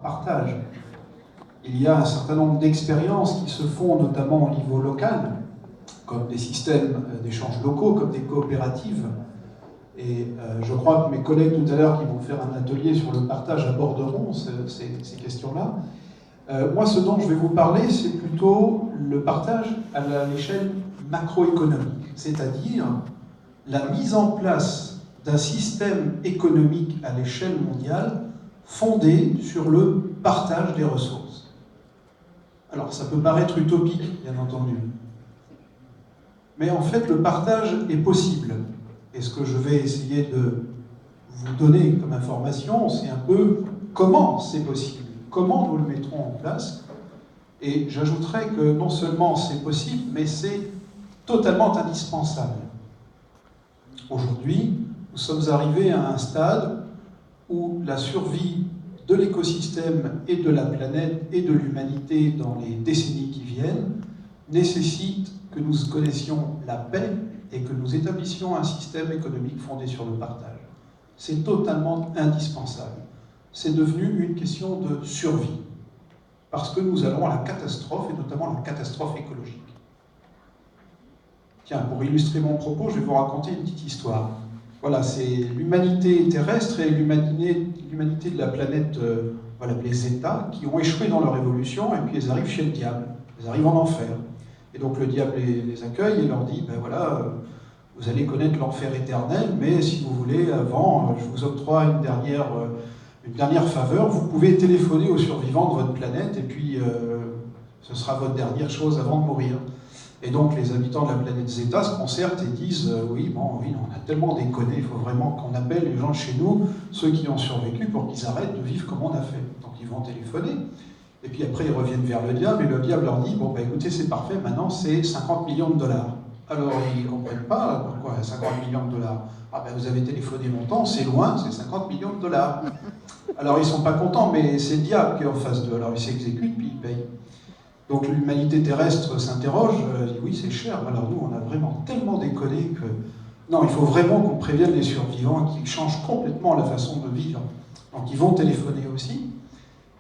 partage. Il y a un certain nombre d'expériences qui se font notamment au niveau local, comme des systèmes d'échanges locaux, comme des coopératives. Et je crois que mes collègues tout à l'heure qui vont faire un atelier sur le partage aborderont ces questions-là. Moi, ce dont je vais vous parler, c'est plutôt le partage à l'échelle macroéconomique, c'est-à-dire la mise en place d'un système économique à l'échelle mondiale fondé sur le partage des ressources. Alors, ça peut paraître utopique, bien entendu. Mais en fait, le partage est possible. Et ce que je vais essayer de vous donner comme information, c'est un peu comment c'est possible, comment nous le mettrons en place. Et j'ajouterais que non seulement c'est possible, mais c'est totalement indispensable. Aujourd'hui, nous sommes arrivés à un stade où la survie de l'écosystème et de la planète et de l'humanité dans les décennies qui viennent nécessite que nous connaissions la paix et que nous établissions un système économique fondé sur le partage. C'est totalement indispensable. C'est devenu une question de survie, parce que nous allons à la catastrophe, et notamment la catastrophe écologique. Tiens, pour illustrer mon propos, je vais vous raconter une petite histoire. Voilà, c'est l'humanité terrestre et l'humanité de la planète, on va l'appeler Zeta, qui ont échoué dans leur évolution, et puis ils arrivent chez le diable, ils arrivent en enfer. Et donc le diable les accueille et leur dit, ben voilà, vous allez connaître l'enfer éternel, mais si vous voulez, avant, je vous octroie une dernière faveur, vous pouvez téléphoner aux survivants de votre planète, et puis ce sera votre dernière chose avant de mourir. Et donc les habitants de la planète Zeta se concertent et disent oui, on a tellement déconné, il faut vraiment qu'on appelle les gens de chez nous, ceux qui ont survécu, pour qu'ils arrêtent de vivre comme on a fait. Donc ils vont téléphoner, et puis après ils reviennent vers le diable, et le diable leur dit, bon écoutez, c'est parfait, maintenant c'est 50 millions de dollars. Alors ils ne comprennent pas, pourquoi 50 millions de dollars? Ah ben vous avez téléphoné longtemps, c'est loin, c'est 50 millions de dollars. Alors ils ne sont pas contents, mais c'est le diable qui est en face d'eux, alors ils s'exécutent, puis ils payent. Donc l'humanité terrestre s'interroge, dit oui c'est cher, alors nous on a vraiment tellement déconné que... Non, il faut vraiment qu'on prévienne les survivants qui changent complètement la façon de vivre. Donc ils vont téléphoner aussi,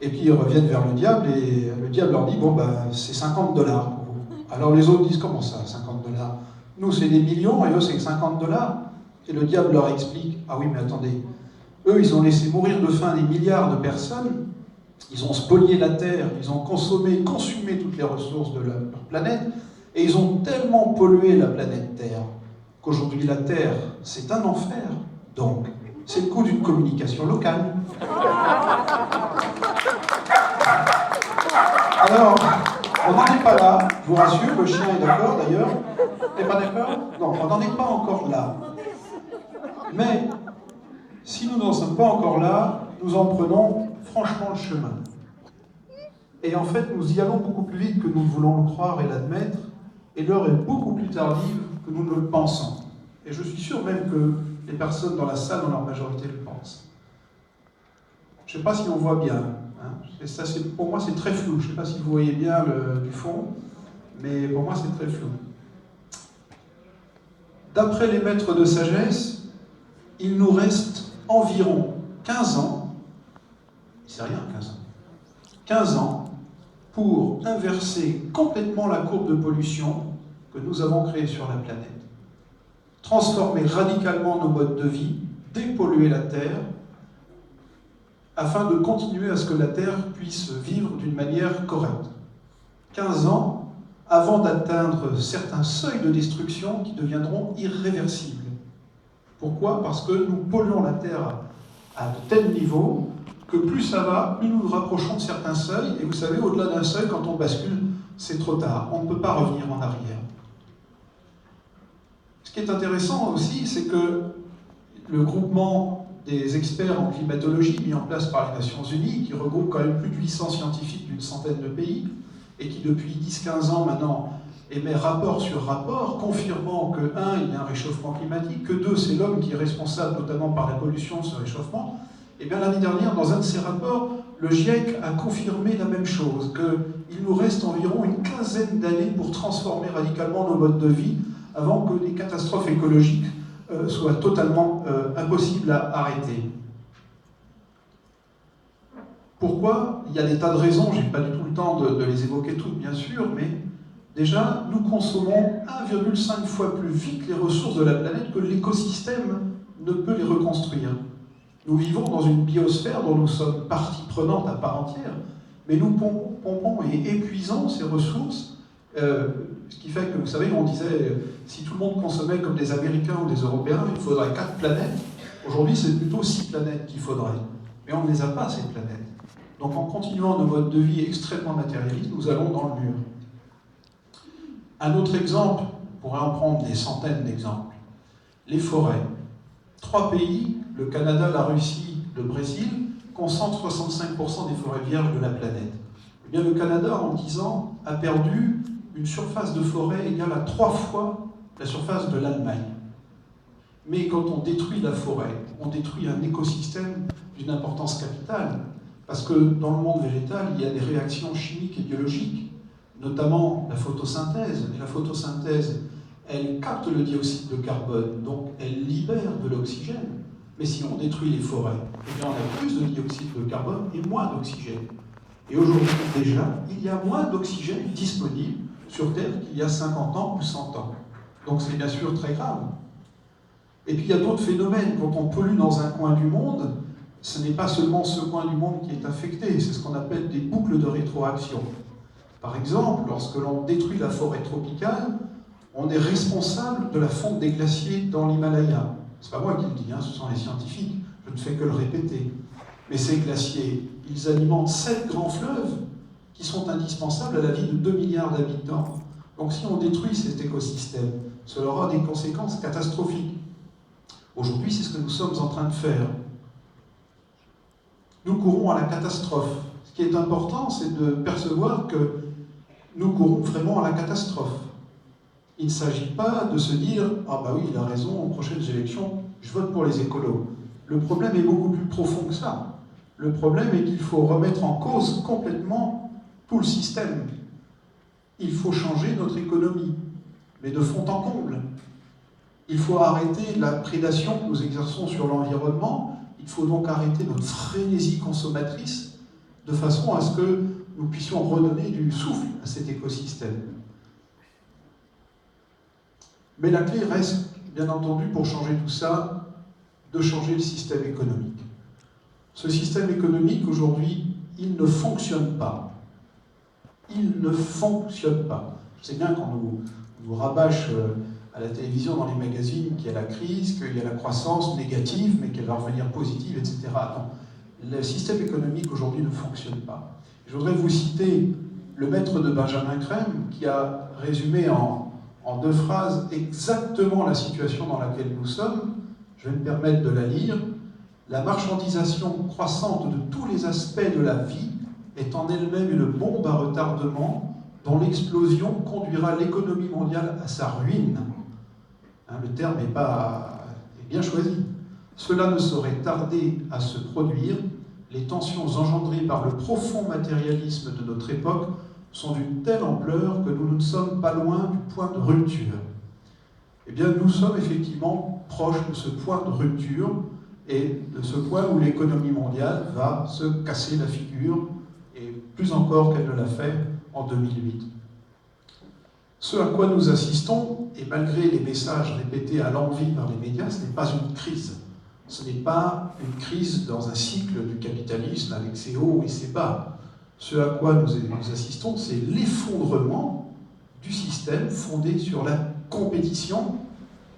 et puis ils reviennent vers le diable, et le diable leur dit, bon c'est 50 dollars pour vous. Alors les autres disent, comment ça, 50 dollars? Nous c'est des millions, et eux c'est 50 dollars. Et le diable leur explique, ah oui mais attendez, eux ils ont laissé mourir de faim des milliards de personnes, ils ont spolié la Terre, ils ont consumé toutes les ressources de leur planète, et ils ont tellement pollué la planète Terre qu'aujourd'hui la Terre, c'est un enfer. Donc, c'est le coût d'une communication locale. Alors, on n'en est pas là, je vous rassure, le chien est d'accord d'ailleurs. T'es pas d'accord? Non, on n'en est pas encore là. Mais, si nous n'en sommes pas encore là, nous en prenons franchement le chemin. Et en fait, nous y allons beaucoup plus vite que nous voulons le croire et l'admettre, et l'heure est beaucoup plus tardive que nous ne le pensons. Et je suis sûr même que les personnes dans la salle, dans leur majorité, le pensent. Je ne sais pas si on voit bien. Hein. Ça, pour moi, c'est très flou. Je ne sais pas si vous voyez bien du fond, mais pour moi, c'est très flou. D'après les maîtres de sagesse, il nous reste environ 15 ans, c'est rien 15 ans, 15 ans pour inverser complètement la courbe de pollution que nous avons créée sur la planète, transformer radicalement nos modes de vie, dépolluer la Terre, afin de continuer à ce que la Terre puisse vivre d'une manière correcte. 15 ans avant d'atteindre certains seuils de destruction qui deviendront irréversibles. Pourquoi? Parce que nous polluons la Terre à de tels niveaux que plus ça va, plus nous nous rapprochons de certains seuils, et vous savez, au-delà d'un seuil, quand on bascule, c'est trop tard, on ne peut pas revenir en arrière. Ce qui est intéressant aussi, c'est que le groupement des experts en climatologie mis en place par les Nations Unies, qui regroupe quand même plus de 800 scientifiques d'une centaine de pays, et qui depuis 10-15 ans maintenant émet rapport sur rapport, confirmant que 1, il y a un réchauffement climatique, que 2, c'est l'homme qui est responsable notamment par la pollution de ce réchauffement. Et bien l'année dernière, dans un de ses rapports, le GIEC a confirmé la même chose, qu'il nous reste environ une quinzaine d'années pour transformer radicalement nos modes de vie avant que des catastrophes écologiques soient totalement impossibles à arrêter. Pourquoi? Il y a des tas de raisons, je n'ai pas du tout le temps de les évoquer toutes, bien sûr, mais déjà, nous consommons 1,5 fois plus vite les ressources de la planète que l'écosystème ne peut les reconstruire. Nous vivons dans une biosphère dont nous sommes partie prenante à part entière, mais nous pompons et épuisons ces ressources, ce qui fait que, vous savez, on disait, si tout le monde consommait comme des Américains ou des Européens, il faudrait 4 planètes. Aujourd'hui, c'est plutôt 6 planètes qu'il faudrait. Mais on ne les a pas, ces planètes. Donc en continuant nos modes de vie extrêmement matérialistes, nous allons dans le mur. Un autre exemple, on pourrait en prendre des centaines d'exemples. Les forêts. 3 pays, le Canada, la Russie, le Brésil, concentrent 65% des forêts vierges de la planète. Eh bien, le Canada, en 10 ans, a perdu une surface de forêt égale à 3 fois la surface de l'Allemagne. Mais quand on détruit la forêt, on détruit un écosystème d'une importance capitale, parce que dans le monde végétal, il y a des réactions chimiques et biologiques, notamment la photosynthèse. Et la photosynthèse, elle capte le dioxyde de carbone, donc elle libère de l'oxygène. Mais si on détruit les forêts, eh bien on a plus de dioxyde de carbone et moins d'oxygène. Et aujourd'hui, déjà, il y a moins d'oxygène disponible sur Terre qu'il y a 50 ans ou 100 ans. Donc c'est bien sûr très grave. Et puis il y a d'autres phénomènes. Quand on pollue dans un coin du monde, ce n'est pas seulement ce coin du monde qui est affecté, c'est ce qu'on appelle des boucles de rétroaction. Par exemple, lorsque l'on détruit la forêt tropicale, on est responsable de la fonte des glaciers dans l'Himalaya. C'est pas moi qui le dis, ce sont les scientifiques, je ne fais que le répéter. Mais ces glaciers, ils alimentent 7 grands fleuves qui sont indispensables à la vie de 2 milliards d'habitants. Donc si on détruit cet écosystème, cela aura des conséquences catastrophiques. Aujourd'hui, c'est ce que nous sommes en train de faire. Nous courons à la catastrophe. Ce qui est important, c'est de percevoir que nous courons vraiment à la catastrophe. Il ne s'agit pas de se dire « Ah bah oui, il a raison, aux prochaines élections, je vote pour les écolos ». Le problème est beaucoup plus profond que ça. Le problème est qu'il faut remettre en cause complètement tout le système. Il faut changer notre économie, mais de fond en comble. Il faut arrêter la prédation que nous exerçons sur l'environnement. Il faut donc arrêter notre frénésie consommatrice de façon à ce que nous puissions redonner du souffle à cet écosystème. Mais la clé reste, bien entendu, pour changer tout ça, de changer le système économique. Ce système économique, aujourd'hui, il ne fonctionne pas. Il ne fonctionne pas. Je sais bien qu'on nous rabâche à la télévision, dans les magazines, qu'il y a la crise, qu'il y a la croissance négative, mais qu'elle va revenir positive, etc. Non. Le système économique, aujourd'hui, ne fonctionne pas. Je voudrais vous citer le maître de Benjamin Crème, qui a résumé en 2 phrases exactement la situation dans laquelle nous sommes. Je vais me permettre de la lire. La marchandisation croissante de tous les aspects de la vie est en elle-même une bombe à retardement dont l'explosion conduira l'économie mondiale à sa ruine. Le terme est bien choisi. Cela ne saurait tarder à se produire. Les tensions engendrées par le profond matérialisme de notre époque sont d'une telle ampleur que nous ne sommes pas loin du point de rupture. Eh bien, nous sommes effectivement proches de ce point de rupture et de ce point où l'économie mondiale va se casser la figure, et plus encore qu'elle ne l'a fait en 2008. Ce à quoi nous assistons, et malgré les messages répétés à l'envi par les médias, ce n'est pas une crise. Ce n'est pas une crise dans un cycle du capitalisme avec ses hauts et ses bas. Ce à quoi nous assistons, c'est l'effondrement du système fondé sur la compétition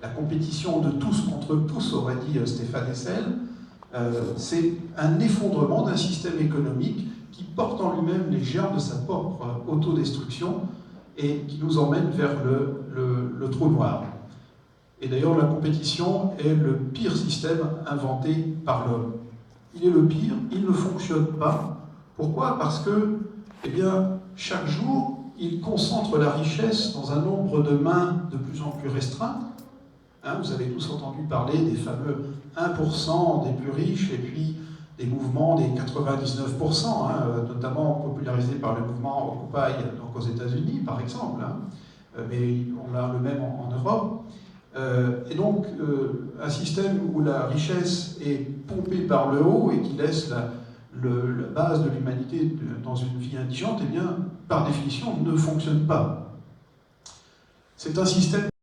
de tous contre tous, aurait dit Stéphane Hessel. C'est un effondrement d'un système économique qui porte en lui-même les germes de sa propre autodestruction et qui nous emmène vers le trou noir. Et d'ailleurs, la compétition est le pire système inventé par l'homme. Il est le pire, il ne fonctionne pas. Pourquoi? Parce que, chaque jour, il concentre la richesse dans un nombre de mains de plus en plus restreint. Vous avez tous entendu parler des fameux 1% des plus riches et puis des mouvements des 99%, notamment popularisés par le mouvement Occupy donc aux États-Unis, par exemple, mais on a le même en Europe. Et donc, un système où la richesse est pompée par le haut et qui laisse la base de l'humanité dans une vie indigente, eh bien, par définition, ne fonctionne pas. C'est un système